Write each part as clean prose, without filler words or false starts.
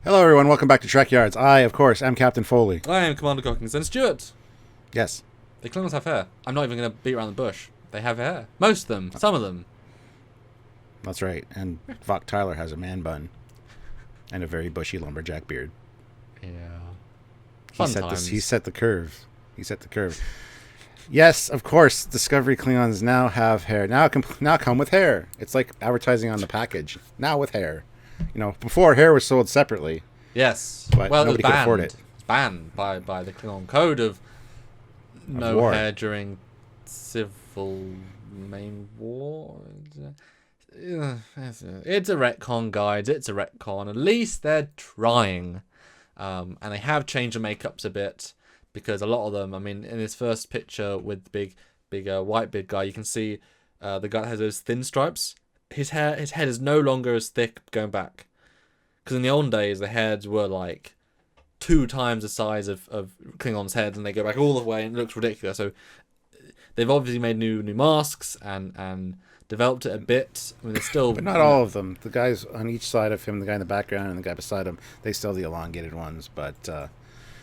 Hello, everyone. Welcome back to Trekyards. I, of course, am Captain Foley. I am Commander Cockings and Stuart. Yes. The Klingons have hair. I'm not even going to beat around the bush. They have hair. Most of them. Some of them. That's right. And Vok Tyler has a man bun and a very bushy lumberjack beard. Yeah. He set the curve. Yes, of course. Discovery Klingons now have hair. Now come with hair. It's like advertising on the package. Now with hair. You know, before hair was sold separately. Yes. But well, nobody it was could afford it. It's banned by the Klingon code of no war. hair during civil main war. It's a retcon, guys. It's a retcon. At least they're trying. And they have changed the makeups a bit because a lot of them, I mean, in this first picture with the big white beard guy, you can see the guy that has those thin stripes. His head is no longer as thick going back. Because in the olden days, the heads were like 2 times the size of Klingons' heads, and they go back all the way, and it looks ridiculous. So they've obviously made new masks and developed it a bit. I mean, they're still... But not all of them. The guys on each side of him, the guy in the background and the guy beside him, they still have the elongated ones, but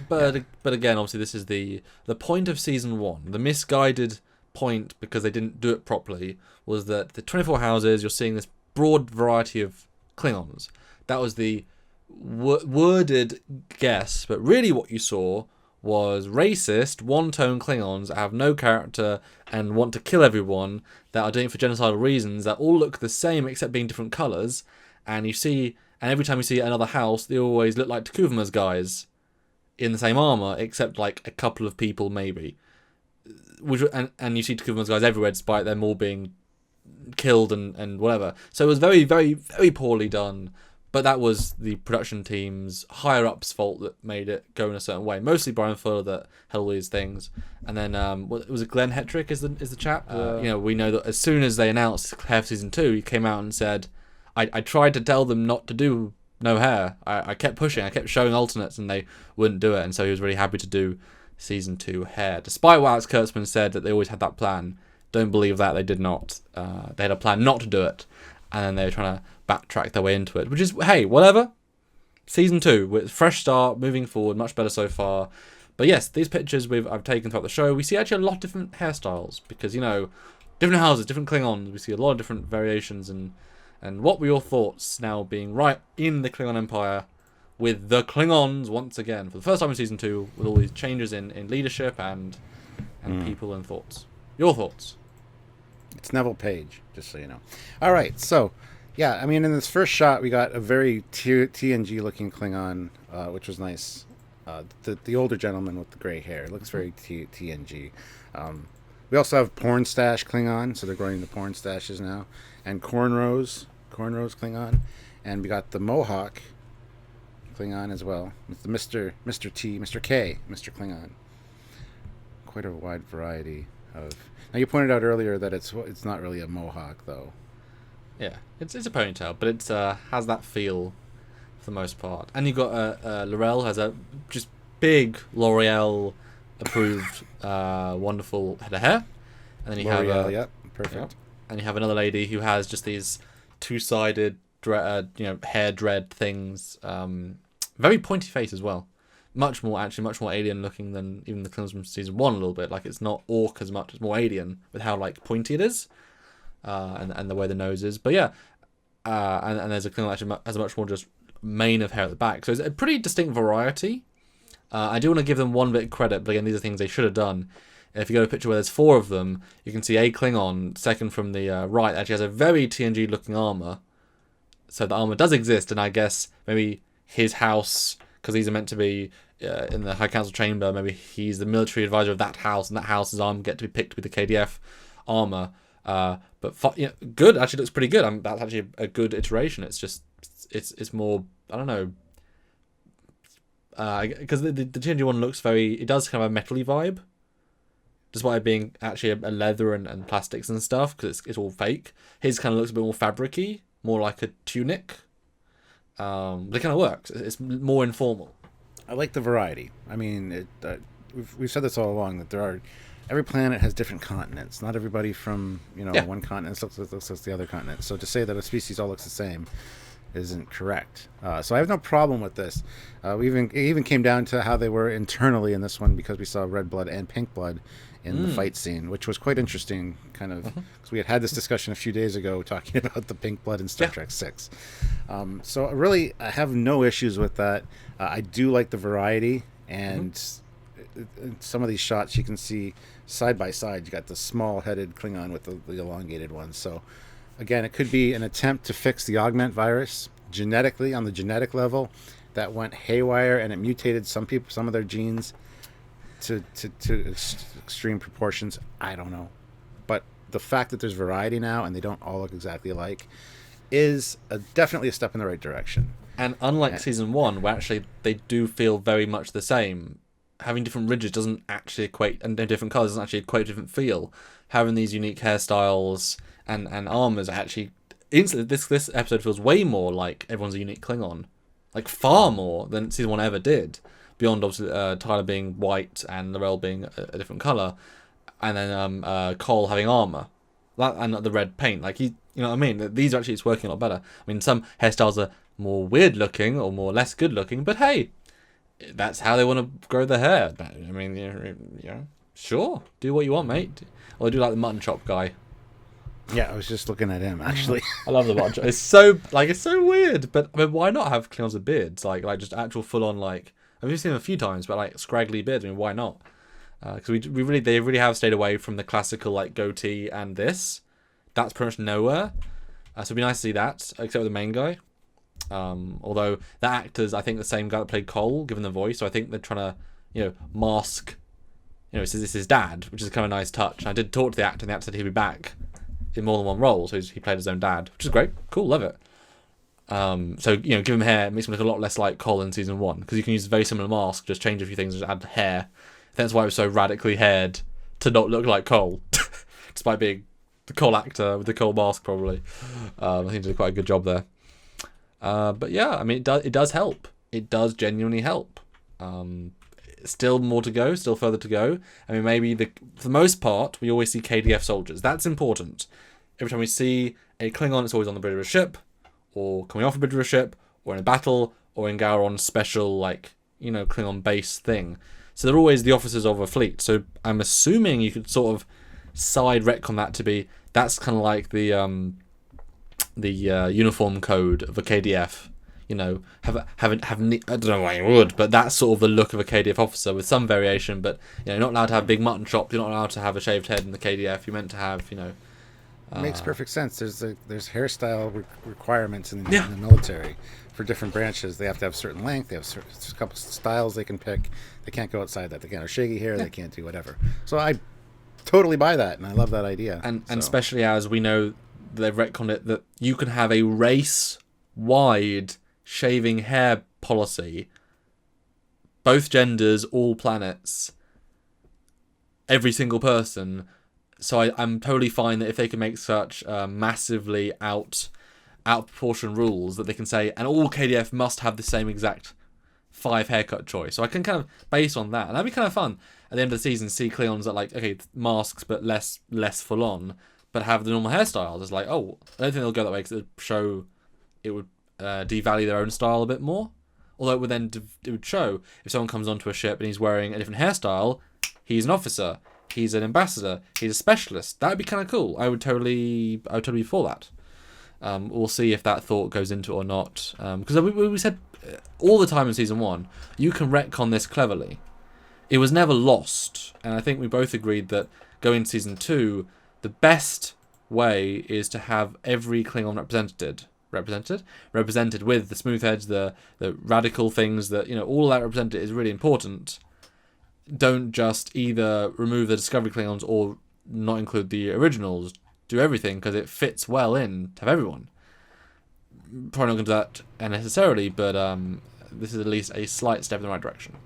again, obviously, this is the point of Season 1. The misguided point, because they didn't do it properly, was that the 24 houses, you're seeing this broad variety of Klingons. That was the worded guess, but really what you saw was racist, one-tone Klingons that have no character and want to kill everyone, that are doing it for genocidal reasons, that all look the same except being different colours, and every time you see another house, they always look like Takuvuma's guys in the same armour, except like a couple of people maybe. And you see Takuvuma's guys everywhere, despite them all being killed and whatever. So it was very, very, very poorly done. But that was the production team's higher ups' fault that made it go in a certain way. Mostly Brian Fuller that had all these things, and then was it Glenn Hetrick is the chap? We know that as soon as they announced hair for season 2, he came out and said, "I tried to tell them not to do no hair. I kept pushing. I kept showing alternates, and they wouldn't do it. And so he was really happy to do season 2 hair, despite what Alex Kurtzman said that they always had that plan. Don't believe that, they did not. They had a plan not to do it, and then they were trying to backtrack their way into it, which is, hey, whatever. Season 2 with fresh start, moving forward, much better so far. But yes, these pictures I've taken throughout the show, we see actually a lot of different hairstyles because, different houses, different Klingons. We see a lot of different variations, and what were your thoughts now being right in the Klingon Empire with the Klingons once again for the first time in season 2 with all these changes in leadership and people and thoughts? Your thoughts? it's Neville Page, just so you know. All right, so yeah, I mean, in this first shot, we got a very TNG-looking Klingon, which was nice. The older gentleman with the gray hair looks very TNG. We also have porn stash Klingon, so they're going into porn stashes now, and cornrows Klingon, and we got the Mohawk Klingon as well, with the Mr. K Klingon. Quite a wide variety of. Now you pointed out earlier that it's not really a Mohawk though. Yeah, it's a ponytail, but it has that feel for the most part. And you got Laurel has a just big L'Oreal approved wonderful head of hair, and then you L'Oreal, have yep, perfect. Yep. And you have another lady who has just these two-sided hair dread things, very pointy face as well. Much more alien looking than even the Klingons from season 1 a little bit. Like, it's not orc as much, it's more alien with how like pointy it is, and the way the nose is. But yeah, and there's a Klingon that actually has a much more just mane of hair at the back. So it's a pretty distinct variety. I do want to give them one bit of credit, but again, these are things they should have done. If you go to a picture where there's 4 of them, you can see a Klingon, second from the right, actually has a very TNG looking armor. So the armor does exist, and I guess maybe his house, because these are meant to be in the High Council chamber, maybe he's the military advisor of that house, and that house's armor get to be picked with the KDF armor. Good, actually looks pretty good. That's actually a good iteration. It's just, it's more, I don't know, because the TNG one looks it does kind of a metal-y vibe, despite it being actually a leather and plastics and stuff, because it's all fake. His kind of looks a bit more fabric-y, more like a tunic. But it kind of works. It's more informal. I like the variety. I mean, we've said this all along, that every planet has different continents. Not everybody from one continent looks like the other continent. So to say that a species all looks the same isn't correct. So I have no problem with this. It even came down to how they were internally in this one, because we saw red blood and pink blood in the fight scene, which was quite interesting, kind of, because we had this discussion a few days ago talking about the pink blood in Star Trek 6. So really, I have no issues with that. I do like the variety, and in some of these shots you can see side by side, you got the small-headed Klingon with the elongated one. So again, it could be an attempt to fix the augment virus genetically, on the genetic level, that went haywire and it mutated some of their genes to extreme proportions. I don't know, but the fact that there's variety now and they don't all look exactly alike is definitely a step in the right direction. And unlike season 1, where actually they do feel very much the same, having different ridges doesn't actually equate, and different colours doesn't actually equate to different feel. Having these unique hairstyles and armours actually instantly, this episode feels way more like everyone's a unique Klingon, like far more than season 1 ever did. Beyond obviously Tyler being white and Lorel being a different colour, and then Cole having armour, and the red paint. Like you know what I mean? These actually, it's working a lot better. I mean, some hairstyles are more weird looking or more less good looking, but hey, that's how they want to grow their hair. I mean, sure, do what you want, mate. Or I do like the mutton chop guy. Yeah, I was just looking at him actually. I love the mutton chop. It's so weird, but I mean, why not have Klingons with beards? Like just actual full on, like, I've seen them a few times, but like scraggly beards. I mean, why not? Because they really have stayed away from the classical like goatee and this. That's pretty much nowhere. So it'd be nice to see that, except with the main guy. Although the actor's, I think, the same guy that played Cole, given the voice. So I think they're trying to, mask. This is his dad, which is kind of a nice touch. And I did talk to the actor, and the actor said he'd be back in more than one role. So he played his own dad, which is great. Cool, love it. So give him hair, it makes him look a lot less like Cole in season 1, because you can use a very similar mask, just change a few things, just add hair. That's why it was so radically haired to not look like Cole, despite being the Cole actor with the Cole mask. Probably, I think he did quite a good job there. But yeah, I mean, it does help. It does genuinely help. Still more to go, still further to go. I mean, maybe for the most part, we always see KDF soldiers. That's important. Every time we see a Klingon, it's always on the bridge of a ship, or coming off a bridge of a ship, or in a battle, or in Gowron's special, Klingon base thing. So they're always the officers of a fleet. So I'm assuming you could sort of side retcon that to be, that's kind of like the uniform code of a KDF. I don't know why you would, but that's sort of the look of a KDF officer with some variation. But you're not allowed to have big mutton chops. You're not allowed to have a shaved head in the KDF. You're meant to have, It makes perfect sense. There's hairstyle requirements in the military for different branches. They have to have certain length. They have a couple styles they can pick. They can't go outside that. They can't have shaggy hair. Yeah. They can't do whatever. So I totally buy that, and I love that idea. And especially as we know they've retconned it that you can have a race-wide shaving hair policy, both genders, all planets, every single person. So I'm totally fine that if they can make such massively out proportion rules that they can say, and all KDF must have the same exact 5 haircut choice. So I can kind of base on that, and that'd be kind of fun at the end of the season. See Klingons that masks but less full on, but have the normal hairstyles. It's like, oh, I don't think they'll go that way because it would devalue their own style a bit more. Although it would show if someone comes onto a ship and he's wearing a different hairstyle, he's an officer. He's an ambassador. He's a specialist. That would be kind of cool. I would totally be for that. We'll see if that thought goes into it or not. Because we said all the time in season 1, you can retcon this cleverly. It was never lost, and I think we both agreed that going to season 2, the best way is to have every Klingon represented with the smooth heads, the radical things that all that represented is really important. Don't just either remove the Discovery Klingons or not include the originals. Do everything, because it fits well in to have everyone. Probably not going to do that unnecessarily, but this is at least a slight step in the right direction.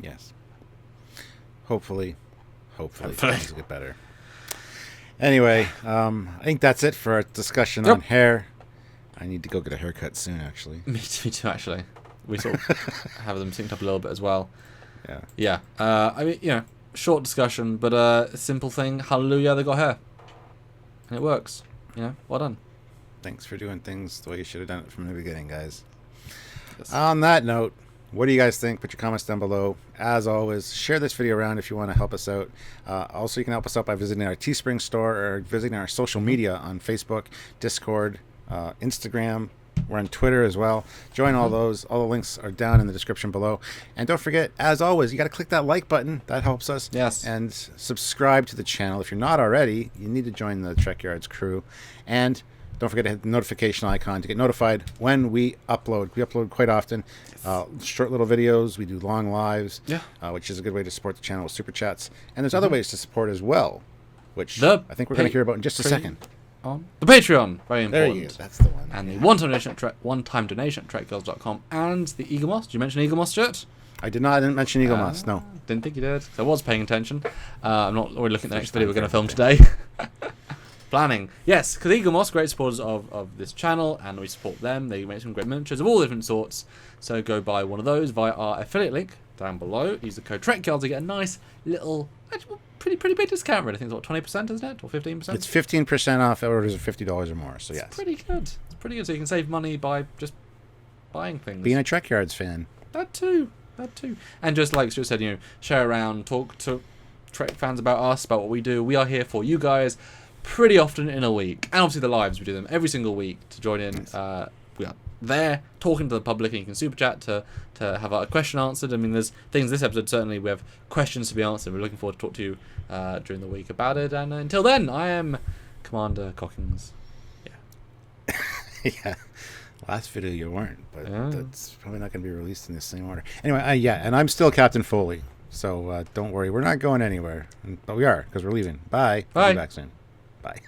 Yes. Hopefully things get better. Anyway, I think that's it for our discussion on hair. I need to go get a haircut soon, actually. Me too, actually. We sort of have them synced up a little bit as well. Yeah. Yeah. I mean, short discussion, but a simple thing. Hallelujah, they got hair. And it works. Well done. Thanks for doing things the way you should have done it from the beginning, guys. Yes. On that note, what do you guys think? Put your comments down below. As always, share this video around if you want to help us out. Also, you can help us out by visiting our Teespring store or visiting our social media on Facebook, Discord, Instagram. We're on Twitter as well. Join all those. All the links are down in the description below. And don't forget, as always, you got to click that like button. That helps us. Yes. And subscribe to the channel. If you're not already, you need to join the Trekyards crew. And don't forget to hit the notification icon to get notified when we upload. We upload quite often. Short little videos. We do long lives, which is a good way to support the channel with super chats. And there's other ways to support as well, which I think we're going to hear about in just a second. On the Patreon, very important. There you go. That's the one. And the one-time donation at trekgirls.com and the Eaglemoss. Did you mention Eaglemoss, Stuart? I didn't mention Eaglemoss, no. Didn't think you did. I was paying attention. I'm not already looking at the next video we're going to film today. Planning. Yes, because Eaglemoss, great supporters of this channel, and we support them. They make some great miniatures of all different sorts. So go buy one of those via our affiliate link down below. Use the code Trekyards to get a nice little, pretty big discount. Really, I think it's what, 20%, isn't it, or 15%? It's 15% off orders of $50 or more. So yes, it's pretty good. It's pretty good. So you can save money by just buying things. Being a Trekyards fan. That too. And just like Stuart said, share around, talk to Trek fans about us, about what we do. We are here for you guys pretty often in a week. And obviously the lives, we do them every single week to join in. Nice. We are there talking to the public, and you can super chat to have a question answered. I mean, there's things this episode, certainly we have questions to be answered. We're looking forward to talk to you during the week about it. And until then, I am Commander Cockings. Yeah. Yeah. Last video you weren't, but that's probably not going to be released in the same order. Anyway, and I'm still Captain Foley. So don't worry, we're not going anywhere. But we are, because we're leaving. Bye. Bye. We'll be back soon. Bye.